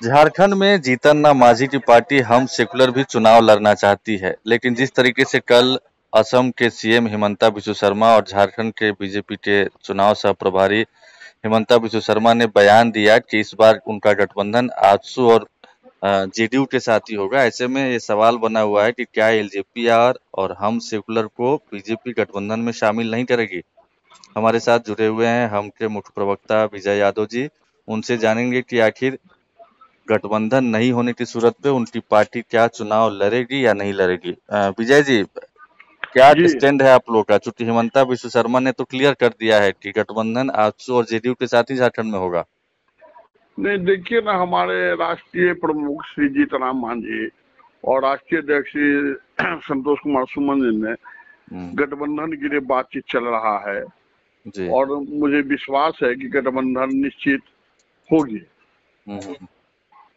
झारखंड में जीतन राम मांझी की पार्टी हम सेकुलर भी चुनाव लड़ना चाहती है, लेकिन जिस तरीके से कल असम के सीएम हिमंता बिस्वा शर्मा और झारखंड के बीजेपी के चुनाव सह प्रभारी हिमंता बिस्वा शर्मा ने बयान दिया कि इस बार उनका गठबंधन आजसू और जेडीयू के साथ ही होगा। ऐसे में ये सवाल बना हुआ है कि क्या एलजेपी और हम सेकुलर को बीजेपी गठबंधन में शामिल नहीं करेगी। हमारे साथ जुड़े हुए हैं हम के मुख्य प्रवक्ता विजय यादव जी। उनसे जानेंगे कि आखिर गठबंधन नहीं होने की सूरत पे उनकी पार्टी क्या चुनाव लड़ेगी या नहीं लड़ेगी। विजय जी, क्या जी स्टैंड है आप लोग का? चूंकि हिमंता बिस्वा शर्मा ने तो क्लियर कर दिया है कि गठबंधन आजसू और जेडीयू के साथ ही झारखंड में होगा। नहीं, देखिए ना, हमारे राष्ट्रीय प्रमुख श्री जीतन राम मांझी और राष्ट्रीय अध्यक्ष श्री संतोष कुमार सुमन जी ने हम्म, गठबंधन के लिए बातचीत चल रहा है जी। और मुझे विश्वास है कि गठबंधन निश्चित होगी। हम्म।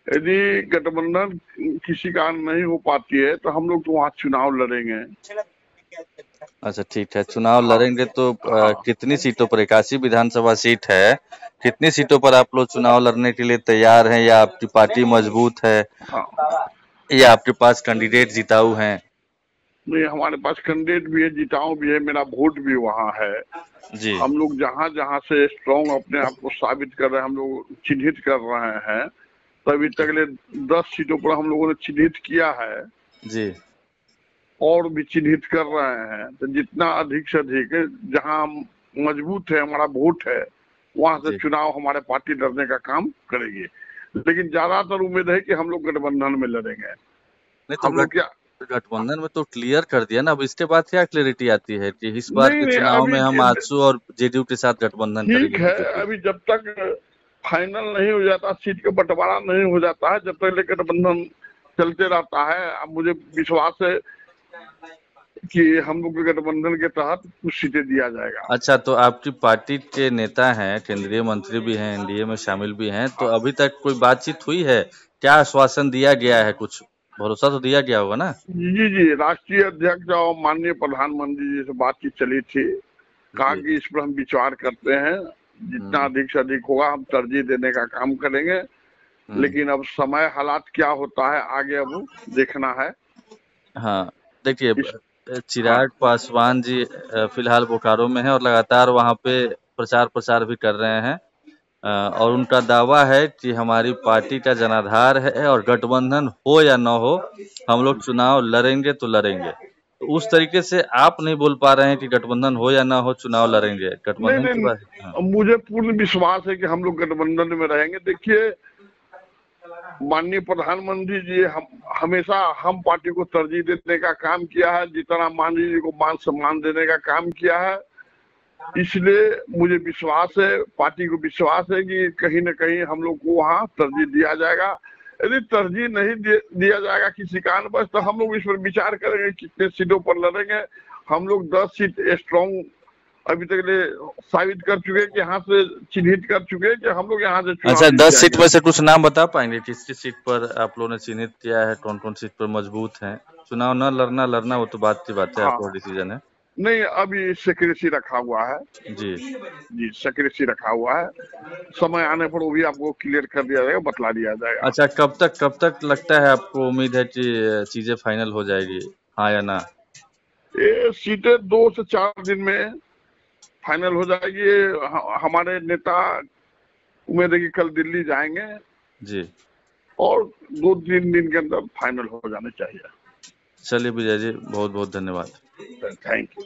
यदि गठबंधन किसी कारण नहीं हो पाती है तो हम लोग तो वहाँ चुनाव लड़ेंगे। अच्छा, ठीक है, चुनाव हाँ, लड़ेंगे तो हाँ, कितनी सीटों पर? 81 विधानसभा सीट है, कितनी सीटों पर आप लोग चुनाव लड़ने के लिए तैयार हैं, या आपकी पार्टी मजबूत है, हाँ। या आपके पास कैंडिडेट जिताऊ हैं? नहीं, हमारे पास कैंडिडेट भी है, जिताऊ भी है, मेरा वोट भी वहाँ है। जी। हम लोग जहाँ जहाँ से स्ट्रॉन्ग अपने आप को साबित कर रहे हैं, हम लोग चिन्हित कर रहे हैं। तभी तक 10 सीटों पर हम लोगों ने चिन्हित किया है जी। और भी चिन्हित कर रहे हैं। तो जितना अधिक से अधिक जहाँ हम मजबूत है, हमारा वोट है, वहां से जी। चुनाव हमारे पार्टी लड़ने का काम करेगी। लेकिन ज्यादातर उम्मीद है कि हम लोग गठबंधन में लड़ेंगे। नहीं तो हम लोग क्या, गठबंधन में तो क्लियर कर दिया ना, अब इसके बाद क्या क्लैरिटी आती है कि इस बार नहीं के नहीं, चुनाव में अभी हम आजसू और जेडीयू के साथ गठबंधन ठीक करेगी है। बीजेपी। अभी जब तक फाइनल नहीं हो जाता, सीट का बंटवारा नहीं हो जाता है, जब तक लेकर गठबंधन चलते रहता है। अब मुझे विश्वास है कि हम लोग के गठबंधन के तहत कुछ सीटें दिया जाएगा। अच्छा, तो आपकी पार्टी के नेता हैं, केंद्रीय मंत्री भी हैं, एनडीए में शामिल भी हैं, तो हाँ, अभी तक कोई बातचीत हुई है? क्या आश्वासन दिया गया है? कुछ भरोसा तो दिया गया होगा ना? जी जी, राष्ट्रीय अध्यक्ष और माननीय प्रधानमंत्री जी से बातचीत चली थी। कहा जी। कि इस पर हम विचार करते हैं, जितना हम्म। अधिक से अधिक होगा हम तरजीह देने का काम करेंगे। हम्म। लेकिन अब समय हालात क्या होता है आगे अब देखना है। हाँ, देखिए, इस हाँ, चिराग पासवान जी फिलहाल बोकारो में हैं और लगातार वहाँ पे प्रचार प्रसार भी कर रहे हैं। और उनका दावा है कि हमारी पार्टी का जनाधार है और गठबंधन हो या न हो, हम लोग चुनाव लड़ेंगे तो लड़ेंगे। तो उस तरीके से आप नहीं बोल पा रहे हैं कि गठबंधन हो या ना हो चुनाव लड़ेंगे, नहीं गठबंधन की बात। हाँ। नहीं, मुझे पूर्ण विश्वास है कि हम लोग गठबंधन में रहेंगे। देखिए, माननीय प्रधानमंत्री जी हम हमेशा हम पार्टी को तरजीह देने का काम किया है, जितना मांझी जी को मान सम्मान देने का काम किया है। इसलिए मुझे विश्वास है, पार्टी को विश्वास है कि कहीं न कहीं हम लोग को वहाँ तरजीह दिया जाएगा। यदि तरजीह नहीं दिया जाएगा किसी कारणवश, तो हम लोग इस पर विचार करेंगे कितने सीटों पर लड़ेंगे। हम लोग 10 सीट स्ट्रॉन्ग अभी तक साबित कर चुके हैं कि यहाँ से चिन्हित कर चुके हैं कि हम लोग यहाँ से चुनाव अच्छा, जीत 10 सीट जाएंगे। में से कुछ नाम बता पाएंगे किस किस सीट पर आप लोगों ने चिन्हित किया है, कौन कौन सीट पर मजबूत हैं? चुनाव न लड़ना लड़ना वो तो बात की बात है, हाँ, आपका डिसीजन है। नहीं, अभी सेक्रेसी रखा हुआ है। जी। जी, सेक्रेसी रखा हुआ है। समय आने पर वो भी आपको क्लियर कर दिया जाएगा, बतला दिया जाएगा। अच्छा, कब तक लगता है आपको, उम्मीद है कि चीजें फाइनल हो जाएगी, हाँ या ना? ये सीटें 2 से 4 दिन में फाइनल हो जाएगी। हमारे नेता उम्मीद है कि कल दिल्ली जाएंगे जी। और 2-3 दिन के अंदर फाइनल हो जाने चाहिए। चलिए विजय जी, बहुत बहुत धन्यवाद। Thank you.